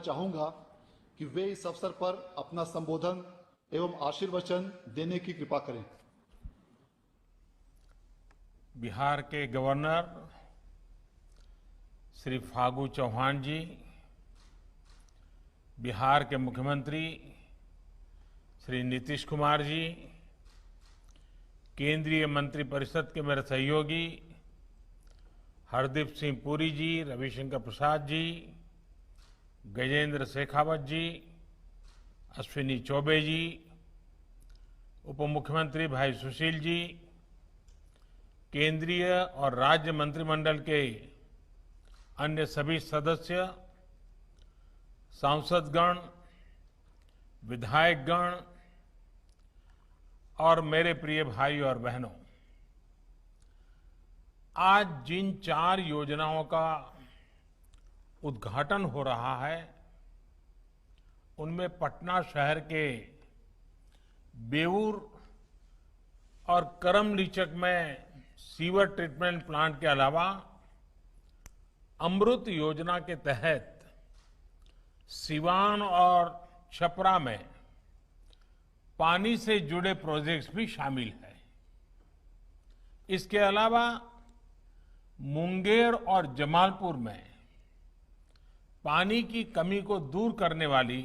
चाहूंगा कि वे इस अवसर पर अपना संबोधन एवं आशीर्वचन देने की कृपा करें। बिहार के गवर्नर श्री फागू चौहान जी, बिहार के मुख्यमंत्री श्री नीतीश कुमार जी, केंद्रीय मंत्रिपरिषद के मेरे सहयोगी हरदीप सिंह पुरी जी, रविशंकर प्रसाद जी, गजेंद्र शेखावत जी, अश्विनी चौबे जी, उप मुख्यमंत्री भाई सुशील जी, केंद्रीय और राज्य मंत्रिमंडल के अन्य सभी सदस्य, सांसदगण, विधायकगण और मेरे प्रिय भाई और बहनों, आज जिन 4 योजनाओं का उद्घाटन हो रहा है, उनमें पटना शहर के बेऊर और करमलीचक में सीवर ट्रीटमेंट प्लांट के अलावा अमृत योजना के तहत सिवान और छपरा में पानी से जुड़े प्रोजेक्ट्स भी शामिल हैं। इसके अलावा मुंगेर और जमालपुर में पानी की कमी को दूर करने वाली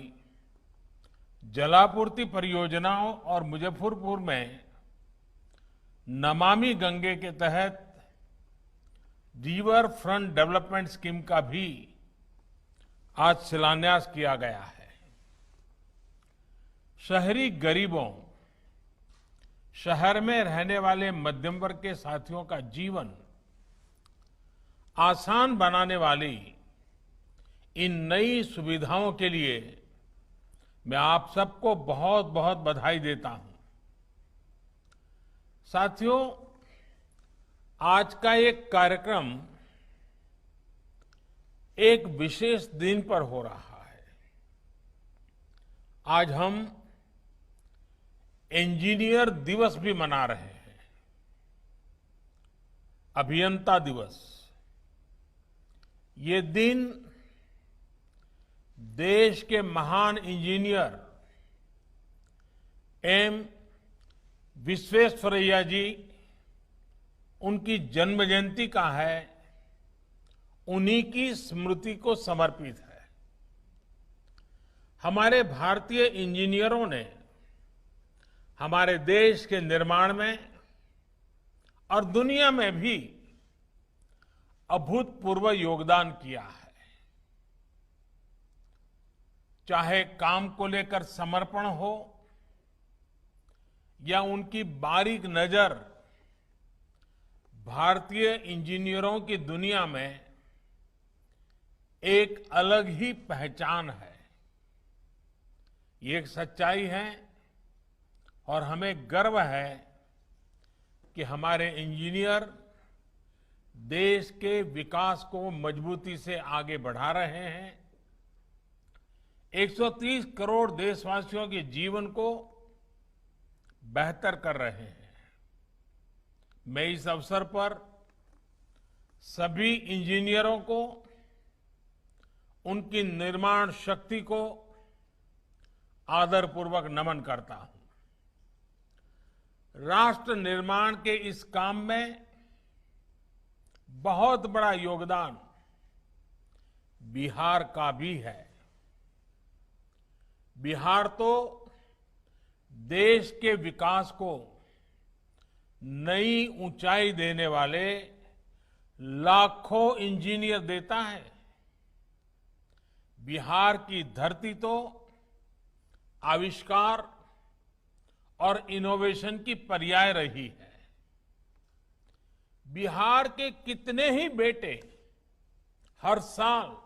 जलापूर्ति परियोजनाओं और मुजफ्फरपुर में नमामि गंगे के तहत रिवर फ्रंट डेवलपमेंट स्कीम का भी आज शिलान्यास किया गया है। शहरी गरीबों, शहर में रहने वाले मध्यम वर्ग के साथियों का जीवन आसान बनाने वाली इन नई सुविधाओं के लिए मैं आप सबको बहुत बहुत बधाई देता हूं। साथियों, आज का एक कार्यक्रम एक विशेष दिन पर हो रहा है। आज हम इंजीनियर दिवस भी मना रहे हैं, अभियंता दिवस। ये दिन देश के महान इंजीनियर एम विश्वेश्वरैया जी, उनकी जन्म जयंती का है, उन्हीं की स्मृति को समर्पित है। हमारे भारतीय इंजीनियरों ने हमारे देश के निर्माण में और दुनिया में भी अभूतपूर्व योगदान किया है। चाहे काम को लेकर समर्पण हो या उनकी बारीक नजर भारतीय इंजीनियरों की दुनिया में एक अलग ही पहचान है। ये एक सच्चाई है और हमें गर्व है कि हमारे इंजीनियर देश के विकास को मजबूती से आगे बढ़ा रहे हैं। 130 करोड़ देशवासियों के जीवन को बेहतर कर रहे हैं। मैं इस अवसर पर सभी इंजीनियरों को, उनकी निर्माण शक्ति को आदरपूर्वक नमन करता हूं। राष्ट्र निर्माण के इस काम में बहुत बड़ा योगदान बिहार का भी है। बिहार तो देश के विकास को नई ऊंचाई देने वाले लाखों इंजीनियर देता है। बिहार की धरती तो आविष्कार और इनोवेशन की पर्याय रही है। बिहार के कितने ही बेटे हर साल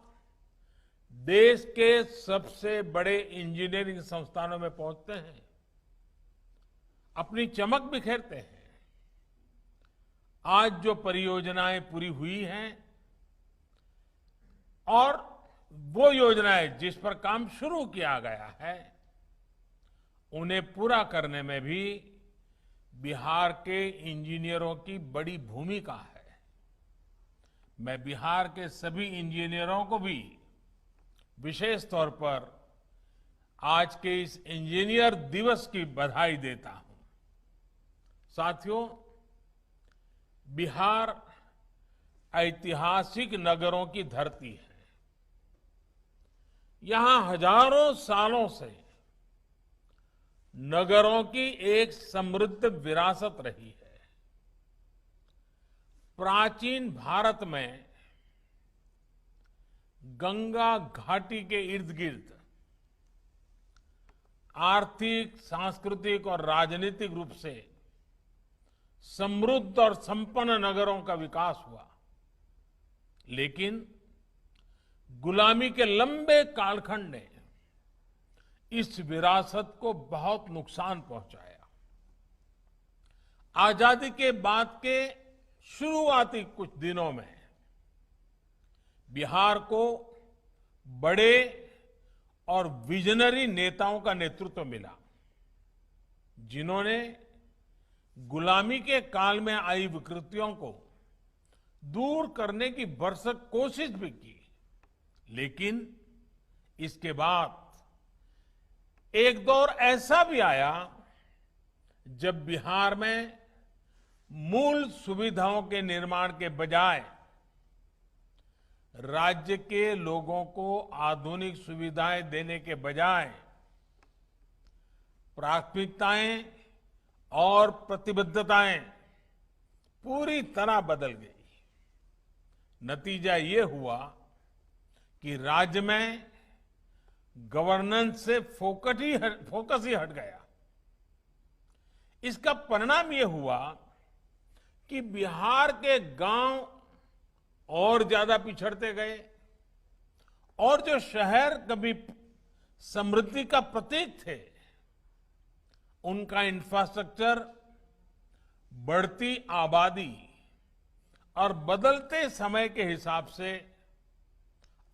देश के सबसे बड़े इंजीनियरिंग संस्थानों में पहुंचते हैं, अपनी चमक बिखेरते हैं। आज जो परियोजनाएं पूरी हुई हैं और वो योजनाएं जिस पर काम शुरू किया गया है, उन्हें पूरा करने में भी बिहार के इंजीनियरों की बड़ी भूमिका है। मैं बिहार के सभी इंजीनियरों को भी विशेष तौर पर आज के इस इंजीनियर दिवस की बधाई देता हूं। साथियों, बिहार ऐतिहासिक नगरों की धरती है। यहां हजारों सालों से नगरों की एक समृद्ध विरासत रही है। प्राचीन भारत में गंगा घाटी के इर्द गिर्द आर्थिक, सांस्कृतिक और राजनीतिक रूप से समृद्ध और संपन्न नगरों का विकास हुआ, लेकिन गुलामी के लंबे कालखंड ने इस विरासत को बहुत नुकसान पहुंचाया। आजादी के बाद के शुरुआती कुछ दिनों में बिहार को बड़े और विजनरी नेताओं का नेतृत्व मिला, जिन्होंने गुलामी के काल में आई विकृतियों को दूर करने की भरसक कोशिश भी की। लेकिन इसके बाद एक दौर ऐसा भी आया जब बिहार में मूल सुविधाओं के निर्माण के बजाय राज्य के लोगों को आधुनिक सुविधाएं देने के बजाय प्राथमिकताएं और प्रतिबद्धताएं पूरी तरह बदल गई। नतीजा ये हुआ कि राज्य में गवर्नेंस से फोकस ही हट गया। इसका परिणाम ये हुआ कि बिहार के गांव और ज्यादा पिछड़ते गए और जो शहर कभी समृद्धि का प्रतीक थे, उनका इंफ्रास्ट्रक्चर बढ़ती आबादी और बदलते समय के हिसाब से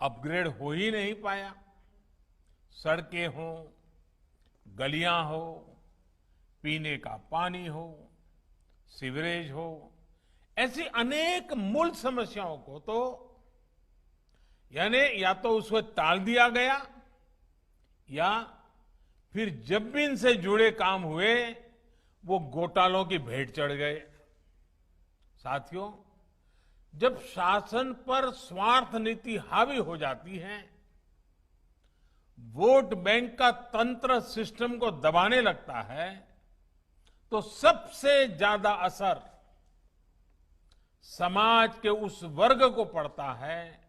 अपग्रेड हो ही नहीं पाया। सड़कें हो, गलियां हो, पीने का पानी हो, सीवरेज हो, ऐसी अनेक मूल समस्याओं को तो यानी या तो उसको टाल दिया गया या फिर जब भी इनसे जुड़े काम हुए वो घोटालों की भेंट चढ़ गए। साथियों, जब शासन पर स्वार्थ नीति हावी हो जाती है, वोट बैंक का तंत्र सिस्टम को दबाने लगता है, तो सबसे ज्यादा असर समाज के उस वर्ग को पड़ता है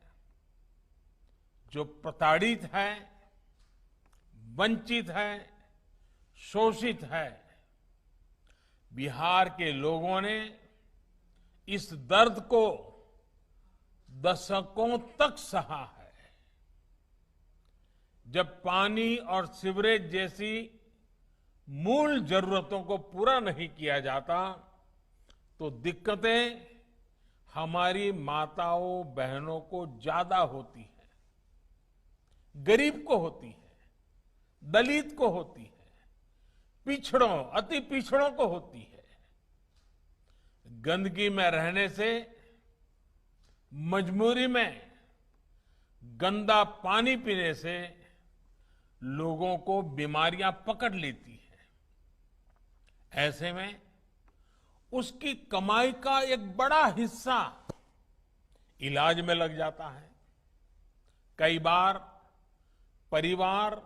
जो प्रताड़ित है, वंचित है, शोषित है। बिहार के लोगों ने इस दर्द को दशकों तक सहा है। जब पानी और सीवरेज जैसी मूल जरूरतों को पूरा नहीं किया जाता, तो दिक्कतें हमारी माताओं बहनों को ज्यादा होती है, गरीब को होती है, दलित को होती है, पिछड़ों, अति पिछड़ों को होती है। गंदगी में रहने से मजबूरी में गंदा पानी पीने से लोगों को बीमारियां पकड़ लेती है। ऐसे में उसकी कमाई का एक बड़ा हिस्सा इलाज में लग जाता है। कई बार परिवार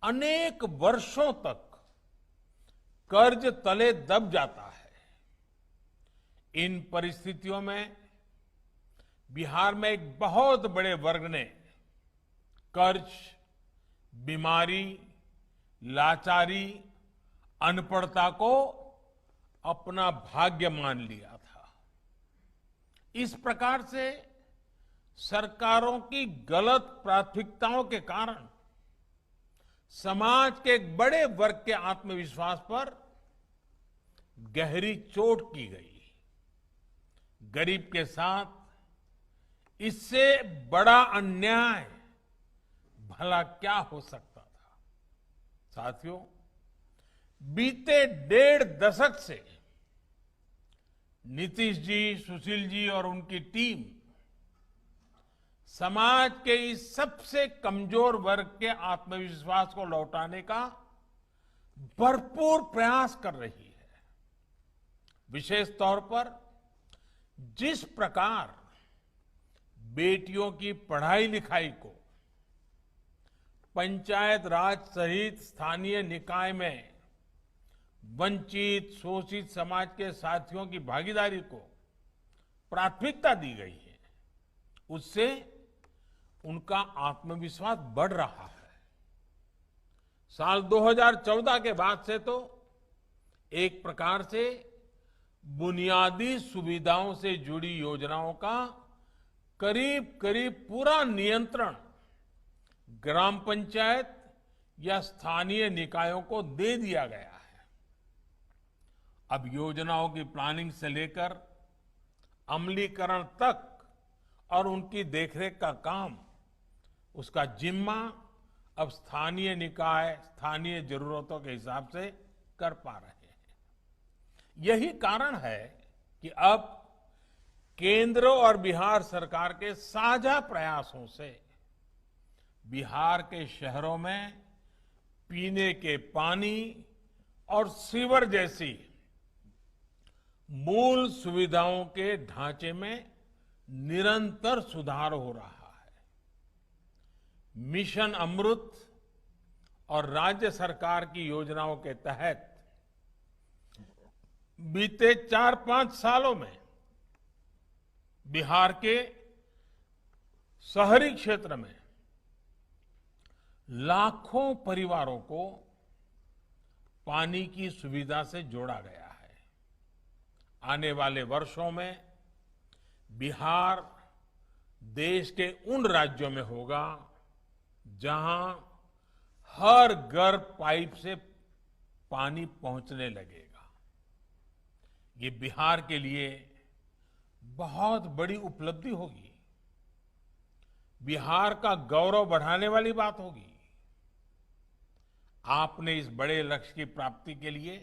अनेक वर्षों तक कर्ज तले दब जाता है। इन परिस्थितियों में बिहार में एक बहुत बड़े वर्ग ने कर्ज, बीमारी, लाचारी, अनपढ़ता को अपना भाग्य मान लिया था। इस प्रकार से सरकारों की गलत प्राथमिकताओं के कारण समाज के एक बड़े वर्ग के आत्मविश्वास पर गहरी चोट की गई। गरीब के साथ इससे बड़ा अन्याय भला क्या हो सकता था। साथियों, बीते 1.5 दशक से नीतीश जी, सुशील जी और उनकी टीम समाज के इस सबसे कमजोर वर्ग के आत्मविश्वास को लौटाने का भरपूर प्रयास कर रही है। विशेष तौर पर जिस प्रकार बेटियों की पढ़ाई लिखाई को पंचायत राज सहित स्थानीय निकाय में वंचित शोषित समाज के साथियों की भागीदारी को प्राथमिकता दी गई है, उससे उनका आत्मविश्वास बढ़ रहा है। साल 2014 के बाद से तो एक प्रकार से बुनियादी सुविधाओं से जुड़ी योजनाओं का करीब करीब पूरा नियंत्रण ग्राम पंचायत या स्थानीय निकायों को दे दिया गया है। अब योजनाओं की प्लानिंग से लेकर अमलीकरण तक और उनकी देखरेख का काम, उसका जिम्मा अब स्थानीय निकाय स्थानीय जरूरतों के हिसाब से कर पा रहे हैं। यही कारण है कि अब केंद्र और बिहार सरकार के साझा प्रयासों से बिहार के शहरों में पीने के पानी और सीवर जैसी मूल सुविधाओं के ढांचे में निरंतर सुधार हो रहा है। मिशन अमृत और राज्य सरकार की योजनाओं के तहत बीते 4-5 सालों में बिहार के शहरी क्षेत्र में लाखों परिवारों को पानी की सुविधा से जोड़ा गया है। आने वाले वर्षों में बिहार देश के उन राज्यों में होगा जहां हर घर पाइप से पानी पहुंचने लगेगा। ये बिहार के लिए बहुत बड़ी उपलब्धि होगी, बिहार का गौरव बढ़ाने वाली बात होगी। आपने इस बड़े लक्ष्य की प्राप्ति के लिए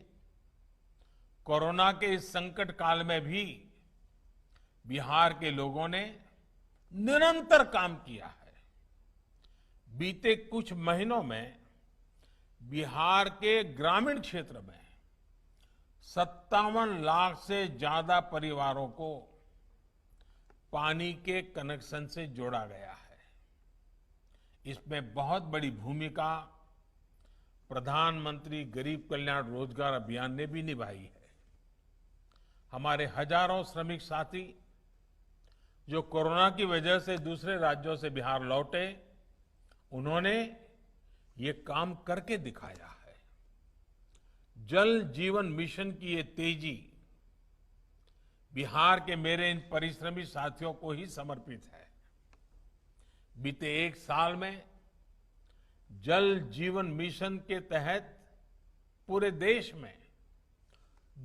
कोरोना के इस संकट काल में भी बिहार के लोगों ने निरंतर काम किया है। बीते कुछ महीनों में बिहार के ग्रामीण क्षेत्र में 57 लाख से ज्यादा परिवारों को पानी के कनेक्शन से जोड़ा गया है। इसमें बहुत बड़ी भूमिका प्रधानमंत्री गरीब कल्याण रोजगार अभियान ने भी निभाई है। हमारे हजारों श्रमिक साथी जो कोरोना की वजह से दूसरे राज्यों से बिहार लौटे, उन्होंने ये काम करके दिखाया है। जल जीवन मिशन की ये तेजी बिहार के मेरे इन परिश्रमी साथियों को ही समर्पित है। बीते एक साल में जल जीवन मिशन के तहत पूरे देश में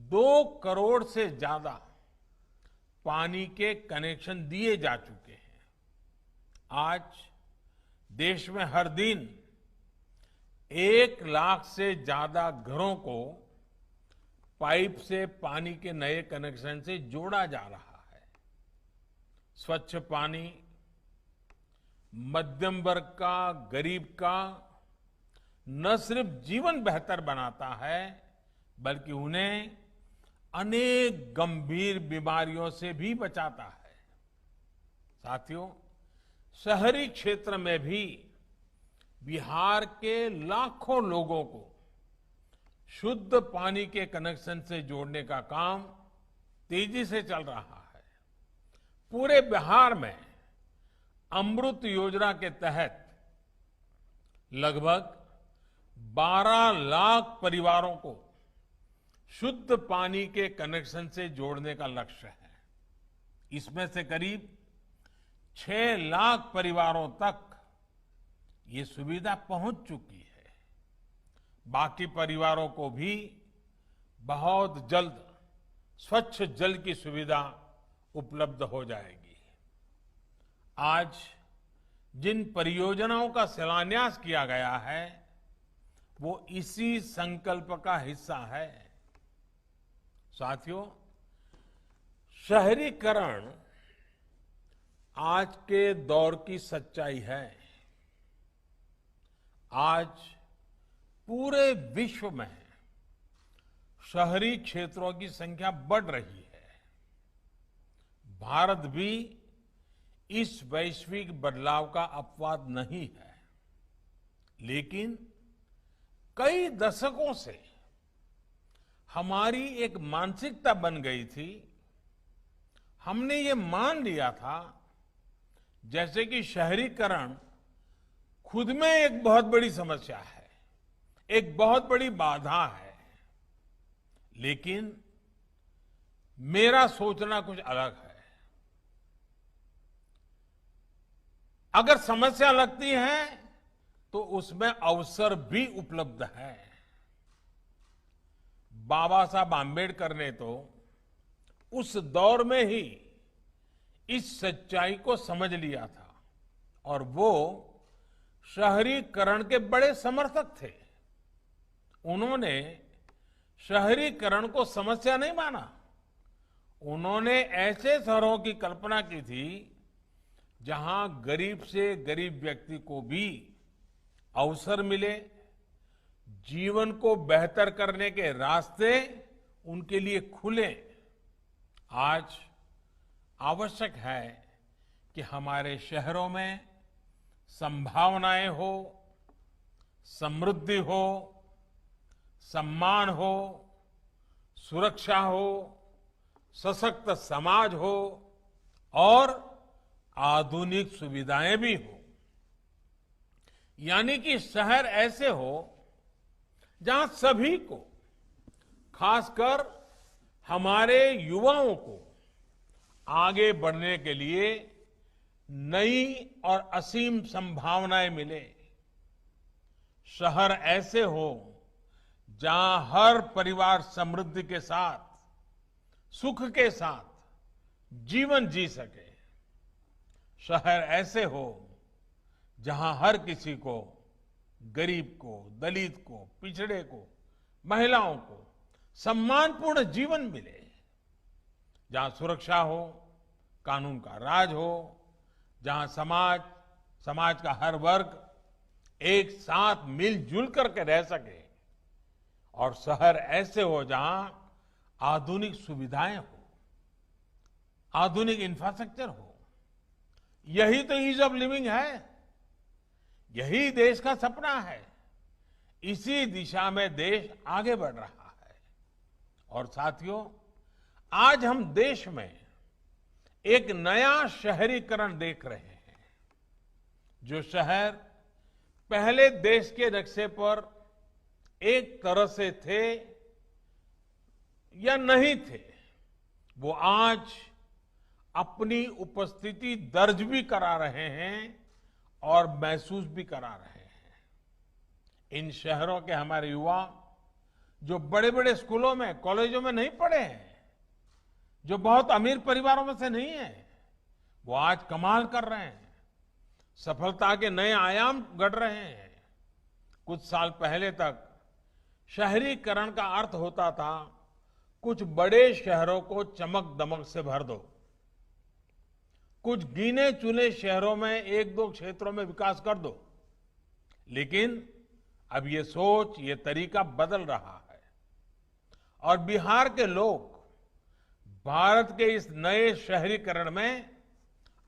2 करोड़ से ज्यादा पानी के कनेक्शन दिए जा चुके हैं। आज देश में हर दिन 1 लाख से ज्यादा घरों को पाइप से पानी के नए कनेक्शन से जोड़ा जा रहा है। स्वच्छ पानी मध्यम वर्ग का, गरीब का न सिर्फ जीवन बेहतर बनाता है, बल्कि उन्हें अनेक गंभीर बीमारियों से भी बचाता है। साथियों, शहरी क्षेत्र में भी बिहार के लाखों लोगों को शुद्ध पानी के कनेक्शन से जोड़ने का काम तेजी से चल रहा है। पूरे बिहार में अमृत योजना के तहत लगभग 12 लाख परिवारों को शुद्ध पानी के कनेक्शन से जोड़ने का लक्ष्य है। इसमें से करीब 6 लाख परिवारों तक ये सुविधा पहुंच चुकी है। बाकी परिवारों को भी बहुत जल्द स्वच्छ जल की सुविधा उपलब्ध हो जाएगी। आज जिन परियोजनाओं का शिलान्यास किया गया है, वो इसी संकल्प का हिस्सा है। साथियों, शहरीकरण आज के दौर की सच्चाई है। आज पूरे विश्व में शहरी क्षेत्रों की संख्या बढ़ रही है। भारत भी इस वैश्विक बदलाव का अपवाद नहीं है, लेकिन कई दशकों से हमारी एक मानसिकता बन गई थी। हमने ये मान लिया था जैसे कि शहरीकरण खुद में एक बहुत बड़ी समस्या है, एक बहुत बड़ी बाधा है। लेकिन मेरा सोचना कुछ अलग है। अगर समस्या लगती है तो उसमें अवसर भी उपलब्ध है। बाबा साहब आम्बेडकर ने तो उस दौर में ही इस सच्चाई को समझ लिया था और वो शहरीकरण के बड़े समर्थक थे। उन्होंने शहरीकरण को समस्या नहीं माना। उन्होंने ऐसे शहरों की कल्पना की थी जहां गरीब से गरीब व्यक्ति को भी अवसर मिले, जीवन को बेहतर करने के रास्ते उनके लिए खुले। आज आवश्यक है कि हमारे शहरों में संभावनाएं हो, समृद्धि हो, सम्मान हो, सुरक्षा हो, सशक्त समाज हो और आधुनिक सुविधाएं भी हो। यानी कि शहर ऐसे हो जहां सभी को, खासकर हमारे युवाओं को आगे बढ़ने के लिए नई और असीम संभावनाएं मिले। शहर ऐसे हो जहां हर परिवार समृद्धि के साथ, सुख के साथ जीवन जी सके। शहर ऐसे हो जहां हर किसी को, गरीब को, दलित को, पिछड़े को, महिलाओं को सम्मानपूर्ण जीवन मिले। जहां सुरक्षा हो, कानून का राज हो, जहां समाज का हर वर्ग एक साथ मिलजुल करके रह सके। और शहर ऐसे हो जहां आधुनिक सुविधाएं हो, आधुनिक इंफ्रास्ट्रक्चर हो। यही तो ईज ऑफ लिविंग है, यही देश का सपना है। इसी दिशा में देश आगे बढ़ रहा है। और साथियों, आज हम देश में एक नया शहरीकरण देख रहे हैं। जो शहर पहले देश के नक्शे पर एक तरह से थे या नहीं थे, वो आज अपनी उपस्थिति दर्ज भी करा रहे हैं और महसूस भी करा रहे हैं। इन शहरों के हमारे युवा जो बड़े बड़े स्कूलों में, कॉलेजों में नहीं पढ़े हैं, जो बहुत अमीर परिवारों में से नहीं है, वो आज कमाल कर रहे हैं, सफलता के नए आयाम गढ़ रहे हैं। कुछ साल पहले तक शहरीकरण का अर्थ होता था कुछ बड़े शहरों को चमक दमक से भर दो, कुछ गिने चुने शहरों में एक दो क्षेत्रों में विकास कर दो। लेकिन अब ये सोच, ये तरीका बदल रहा है और बिहार के लोग भारत के इस नए शहरीकरण में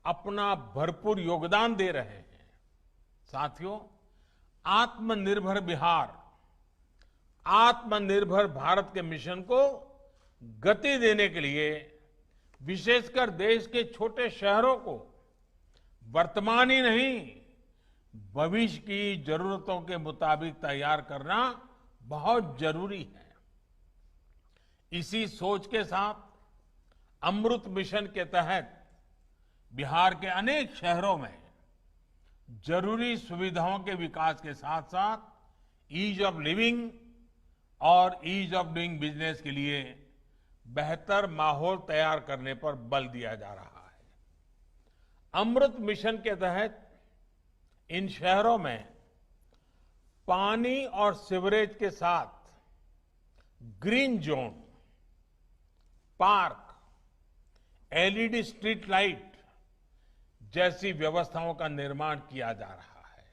अपना भरपूर योगदान दे रहे हैं। साथियों, आत्मनिर्भर बिहार, आत्मनिर्भर भारत के मिशन को गति देने के लिए विशेषकर देश के छोटे शहरों को वर्तमान ही नहीं, भविष्य की जरूरतों के मुताबिक तैयार करना बहुत जरूरी है। इसी सोच के साथ अमृत मिशन के तहत बिहार के अनेक शहरों में जरूरी सुविधाओं के विकास के साथ साथ ईज ऑफ लिविंग और ईज ऑफ डूइंग बिजनेस के लिए बेहतर माहौल तैयार करने पर बल दिया जा रहा है। अमृत मिशन के तहत इन शहरों में पानी और सीवरेज के साथ green zone, park, LED street light जैसी व्यवस्थाओं का निर्माण किया जा रहा है।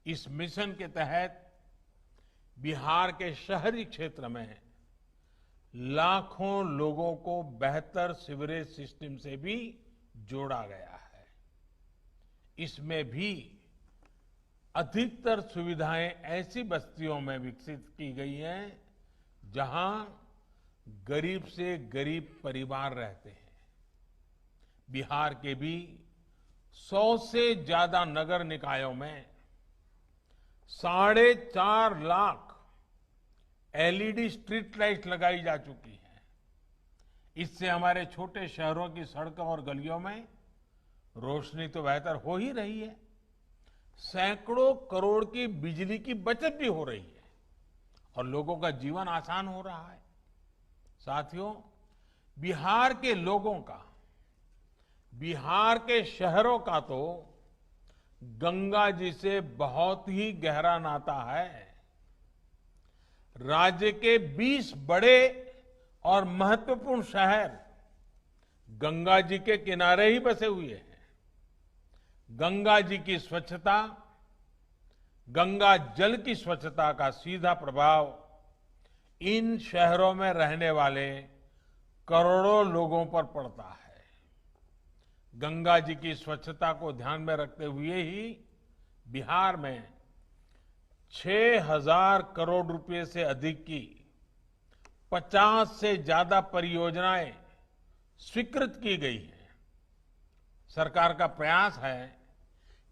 इस मिशन के तहत बिहार के शहरी क्षेत्र में लाखों लोगों को बेहतर सीवरेज सिस्टम से भी जोड़ा गया है। इसमें भी अधिकतर सुविधाएं ऐसी बस्तियों में विकसित की गई हैं जहां गरीब से गरीब परिवार रहते हैं। बिहार के भी 100 से ज्यादा नगर निकायों में 4.5 लाख एलईडी स्ट्रीट लाइट लगाई जा चुकी है। इससे हमारे छोटे शहरों की सड़कों और गलियों में रोशनी तो बेहतर हो ही रही है, सैकड़ों करोड़ की बिजली की बचत भी हो रही है और लोगों का जीवन आसान हो रहा है। साथियों, बिहार के लोगों का, बिहार के शहरों का तो गंगा जी से बहुत ही गहरा नाता है। राज्य के 20 बड़े और महत्वपूर्ण शहर गंगा जी के किनारे ही बसे हुए हैं। गंगा जी की स्वच्छता, गंगा जल की स्वच्छता का सीधा प्रभाव इन शहरों में रहने वाले करोड़ों लोगों पर पड़ता है। गंगा जी की स्वच्छता को ध्यान में रखते हुए ही बिहार में 6,000 करोड़ रुपए से अधिक की 50 से ज्यादा परियोजनाएं स्वीकृत की गई हैं। सरकार का प्रयास है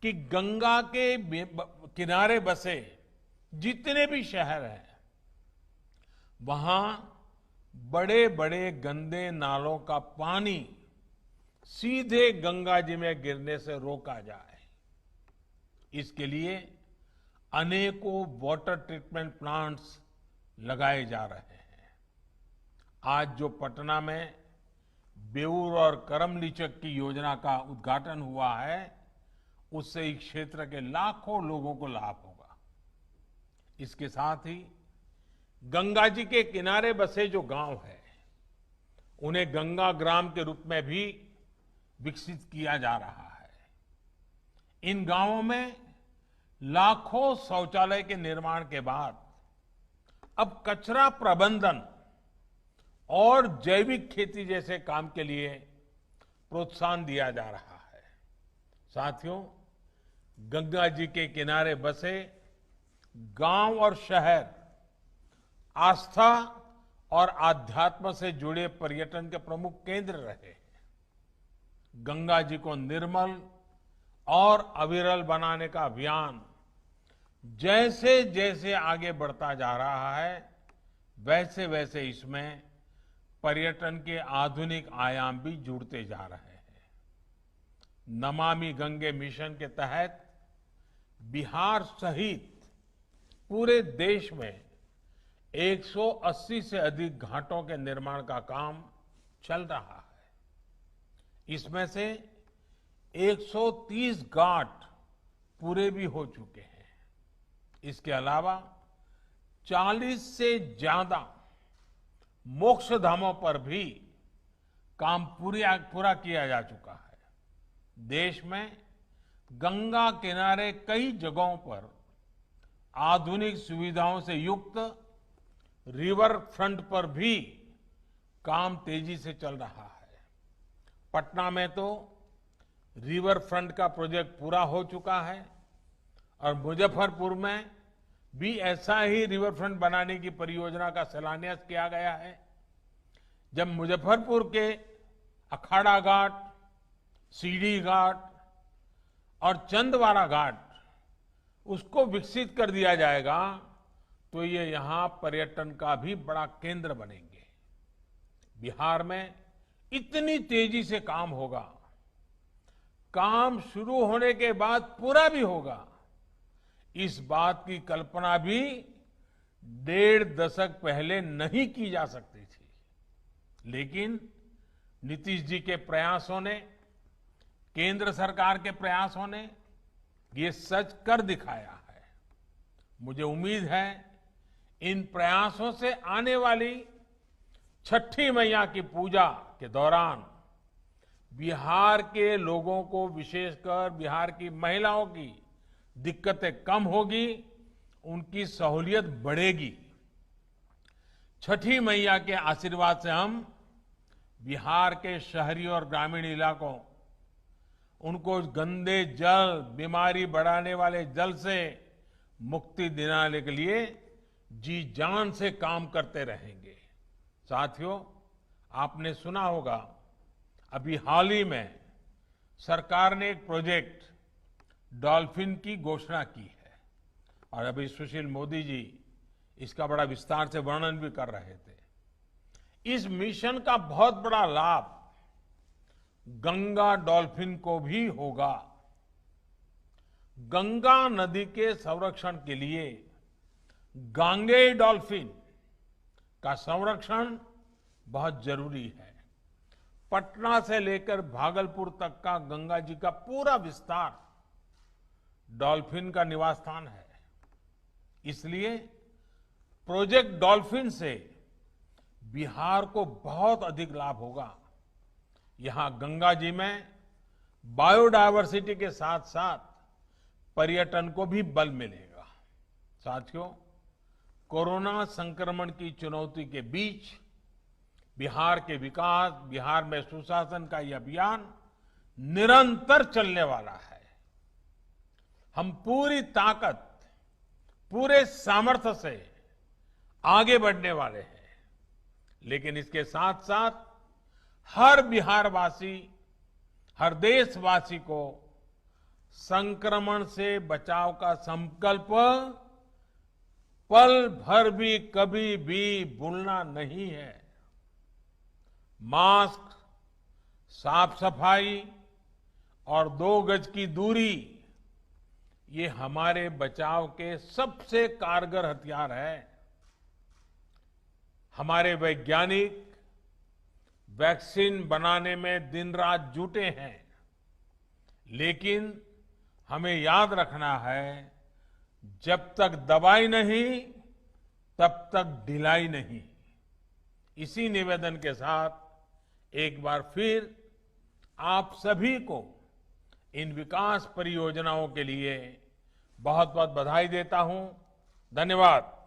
कि गंगा के किनारे बसे जितने भी शहर हैं वहां बड़े बड़े गंदे नालों का पानी सीधे गंगा जी में गिरने से रोका जाए। इसके लिए अनेकों वाटर ट्रीटमेंट प्लांट्स लगाए जा रहे हैं। आज जो पटना में बेउर और करमलीचक की योजना का उद्घाटन हुआ है, उससे इस क्षेत्र के लाखों लोगों को लाभ होगा। इसके साथ ही गंगा जी के किनारे बसे जो गांव हैं, उन्हें गंगा ग्राम के रूप में भी विकसित किया जा रहा है। इन गांवों में लाखों शौचालय के निर्माण के बाद अब कचरा प्रबंधन और जैविक खेती जैसे काम के लिए प्रोत्साहन दिया जा रहा है। साथियों, गंगा जी के किनारे बसे गांव और शहर आस्था और आध्यात्म से जुड़े पर्यटन के प्रमुख केंद्र रहे हैं। गंगा जी को निर्मल और अविरल बनाने का अभियान जैसे जैसे आगे बढ़ता जा रहा है, वैसे वैसे इसमें पर्यटन के आधुनिक आयाम भी जुड़ते जा रहे हैं। नमामि गंगे मिशन के तहत बिहार सहित पूरे देश में 180 से अधिक घाटों के निर्माण का काम चल रहा है। इसमें से 130 घाट पूरे भी हो चुके हैं। इसके अलावा 40 से ज्यादा मोक्ष धामों पर भी काम पूरा किया जा चुका है। देश में गंगा किनारे कई जगहों पर आधुनिक सुविधाओं से युक्त रिवर फ्रंट पर भी काम तेजी से चल रहा है। पटना में तो रिवर फ्रंट का प्रोजेक्ट पूरा हो चुका है और मुजफ्फरपुर में भी ऐसा ही रिवर फ्रंट बनाने की परियोजना का शिलान्यास किया गया है। जब मुजफ्फरपुर के अखाड़ा घाट, सीढ़ी घाट और चंदवारा घाट उसको विकसित कर दिया जाएगा तो ये यहां पर्यटन का भी बड़ा केंद्र बनेंगे। बिहार में इतनी तेजी से काम होगा, काम शुरू होने के बाद पूरा भी होगा, इस बात की कल्पना भी 1.5 दशक पहले नहीं की जा सकती थी। लेकिन नीतीश जी के प्रयासों ने, केंद्र सरकार के प्रयासों ने ये सच कर दिखाया है। मुझे उम्मीद है इन प्रयासों से आने वाली छठी मैया की पूजा के दौरान बिहार के लोगों को, विशेषकर बिहार की महिलाओं की दिक्कतें कम होगी, उनकी सहूलियत बढ़ेगी। छठी मैया के आशीर्वाद से हम बिहार के शहरी और ग्रामीण इलाकों, उनको गंदे जल, बीमारी बढ़ाने वाले जल से मुक्ति दिलाने के लिए जी जान से काम करते रहेंगे। साथियों, आपने सुना होगा, अभी हाल ही में सरकार ने एक प्रोजेक्ट डॉल्फिन की घोषणा की है और अभी सुशील मोदी जी इसका बड़ा विस्तार से वर्णन भी कर रहे थे। इस मिशन का बहुत बड़ा लाभ गंगा डॉल्फिन को भी होगा। गंगा नदी के संरक्षण के लिए गांगेय डॉल्फिन का संरक्षण बहुत जरूरी है। पटना से लेकर भागलपुर तक का गंगा जी का पूरा विस्तार डॉल्फिन का निवास स्थान है। इसलिए प्रोजेक्ट डॉल्फिन से बिहार को बहुत अधिक लाभ होगा। यहां गंगा जी में बायोडायवर्सिटी के साथ साथ पर्यटन को भी बल मिलेगा। साथियों, कोरोना संक्रमण की चुनौती के बीच बिहार के विकास, बिहार में सुशासन का यह अभियान निरंतर चलने वाला है। हम पूरी ताकत, पूरे सामर्थ्य से आगे बढ़ने वाले हैं, लेकिन इसके साथ साथ हर बिहारवासी, हर देशवासी को संक्रमण से बचाव का संकल्प पल भर भी कभी भी भूलना नहीं है। मास्क, साफ सफाई और 2 गज की दूरी, ये हमारे बचाव के सबसे कारगर हथियार है। हमारे वैज्ञानिक वैक्सीन बनाने में दिन रात जुटे हैं, लेकिन हमें याद रखना है, जब तक दवाई नहीं तब तक ढिलाई नहीं। इसी निवेदन के साथ एक बार फिर आप सभी को इन विकास परियोजनाओं के लिए बहुत बहुत बधाई देता हूं। धन्यवाद।